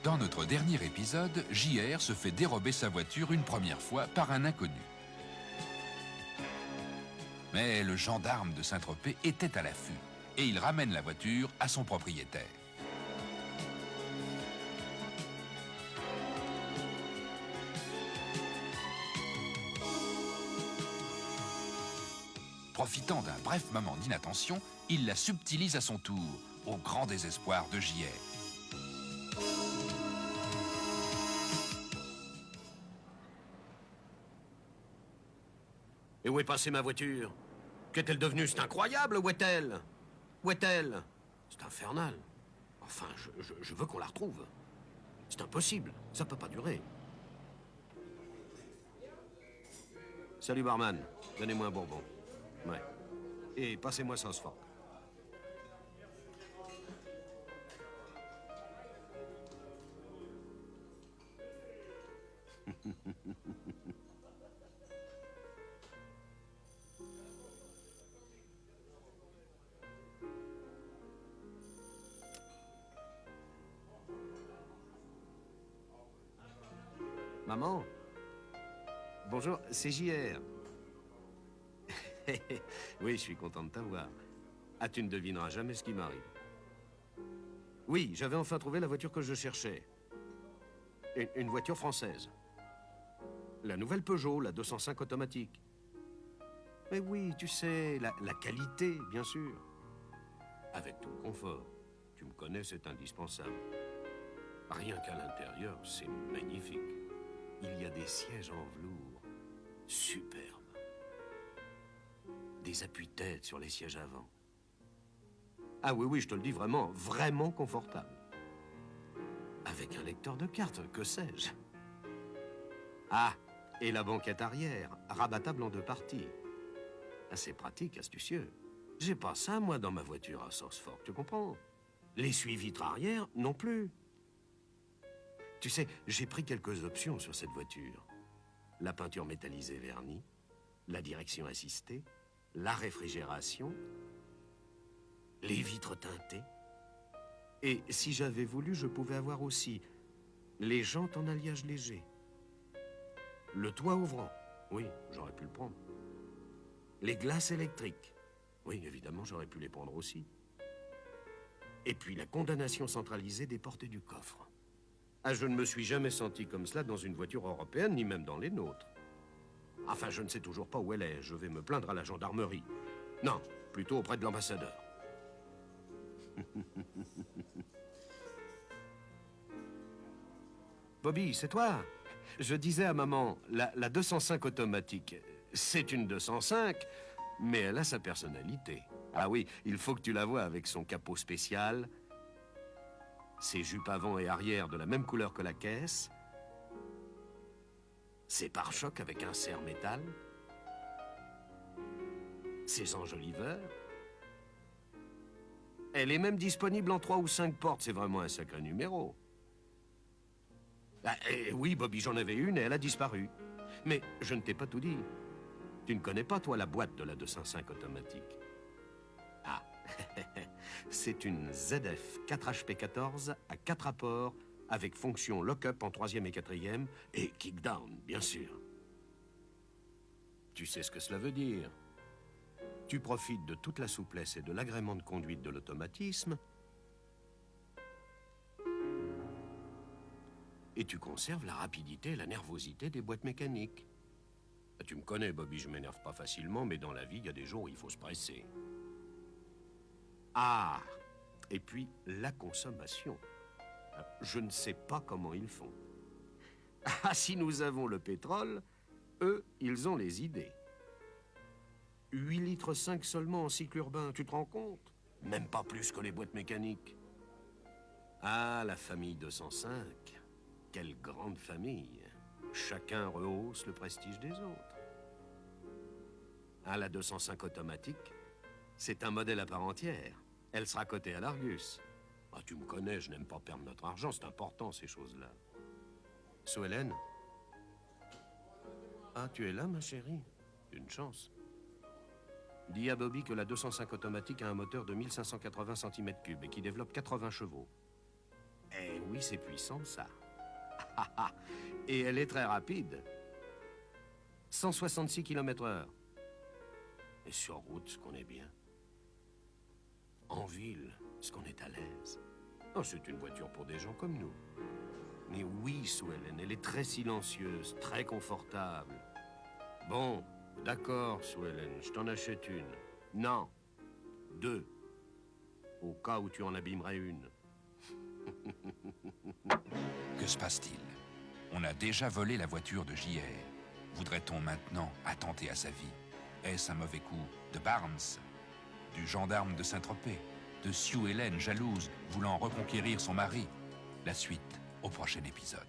Dans notre dernier épisode, JR se fait dérober sa voiture une première fois par un inconnu. Mais le gendarme de Saint-Tropez était à l'affût et il ramène la voiture à son propriétaire. Profitant d'un bref moment d'inattention, il la subtilise à son tour, au grand désespoir de JR. Et où est passée ma voiture? Qu'est-elle devenue? C'est incroyable, où est-elle? Où est-elle? C'est infernal. Enfin, je veux qu'on la retrouve. C'est impossible, ça peut pas durer. Salut barman, donnez-moi un bourbon. Ouais. Et passez-moi sauce fork. Maman? Bonjour, c'est JR. Oui, je suis content de t'avoir. Ah, tu ne devineras jamais ce qui m'arrive. Oui, j'avais enfin trouvé la voiture que je cherchais. Une voiture française. La nouvelle Peugeot, la 205 automatique. Mais oui, tu sais, la qualité, bien sûr. Avec tout le confort. Tu me connais, c'est indispensable. Rien qu'à l'intérieur, c'est magnifique. Il y a des sièges en velours. Superbes. Des appuis-têtes sur les sièges avant. Ah oui, oui, je te le dis vraiment, vraiment confortable. Avec un lecteur de cartes, que sais-je? Ah, et la banquette arrière, rabattable en 2 parties. Assez pratique, astucieux. J'ai pas ça, moi, dans ma voiture à sauce fork, tu comprends? L'essuie-vitre arrière, non plus. Tu sais, j'ai pris quelques options sur cette voiture. La peinture métallisée vernie, la direction assistée, la réfrigération, les vitres teintées. Et si j'avais voulu, je pouvais avoir aussi les jantes en alliage léger. Le toit ouvrant, oui, j'aurais pu le prendre. Les glaces électriques, oui, évidemment, j'aurais pu les prendre aussi. Et puis la condamnation centralisée des portes du coffre. Ah, je ne me suis jamais senti comme cela dans une voiture européenne, ni même dans les nôtres. Enfin, je ne sais toujours pas où elle est. Je vais me plaindre à la gendarmerie. Non, plutôt auprès de l'ambassadeur. Bobby, c'est toi? Je disais à maman, la 205 automatique, c'est une 205, mais elle a sa personnalité. Ah oui, il faut que tu la vois avec son capot spécial, ses jupes avant et arrière de la même couleur que la caisse, ses pare-chocs avec un serre-métal, ses enjoliveurs. Elle est même disponible en 3 ou 5 portes, c'est vraiment un sacré numéro. Ah, oui, Bobby, j'en avais une et elle a disparu. Mais je ne t'ai pas tout dit. Tu ne connais pas, toi, la boîte de la 205 automatique? Ah, c'est une ZF 4HP14 à 4 apports avec fonction lock-up en 3e et 4e et kick-down, bien sûr. Tu sais ce que cela veut dire? Tu profites de toute la souplesse et de l'agrément de conduite de l'automatisme et tu conserves la rapidité et la nervosité des boîtes mécaniques. Tu me connais, Bobby, je m'énerve pas facilement, mais dans la vie, il y a des jours où il faut se presser. Ah! Et puis, la consommation. Je ne sais pas comment ils font. Ah, si nous avons le pétrole, eux, ils ont les idées. 8,5 litres seulement en cycle urbain, tu te rends compte? Même pas plus que les boîtes mécaniques. Ah, la famille 205. Quelle grande famille. Chacun rehausse le prestige des autres. Ah, la 205 automatique, c'est un modèle à part entière. Elle sera cotée à l'Argus. Ah, tu me connais, je n'aime pas perdre notre argent, c'est important, ces choses-là. Sue Hélène? Ah, tu es là, ma chérie? Une chance. Dis à Bobby que la 205 automatique a un moteur de 1580 cm3 et qui développe 80 chevaux. Eh oui, c'est puissant, ça. Et elle est très rapide. 166 km/h. Et sur route, ce qu'on est bien. En ville, ce qu'on est à l'aise. Oh, c'est une voiture pour des gens comme nous. Mais oui, Sue Ellen, elle est très silencieuse, très confortable. Bon, d'accord, Sue Ellen, je t'en achète une. Non, 2. Au cas où tu en abîmerais une. Que se passe-t-il? On a déjà volé la voiture de JR. Voudrait-on maintenant attenter à sa vie? Est-ce un mauvais coup de Barnes, du gendarme de Saint-Tropez, de Sue Ellen, jalouse, voulant reconquérir son mari? La suite au prochain épisode.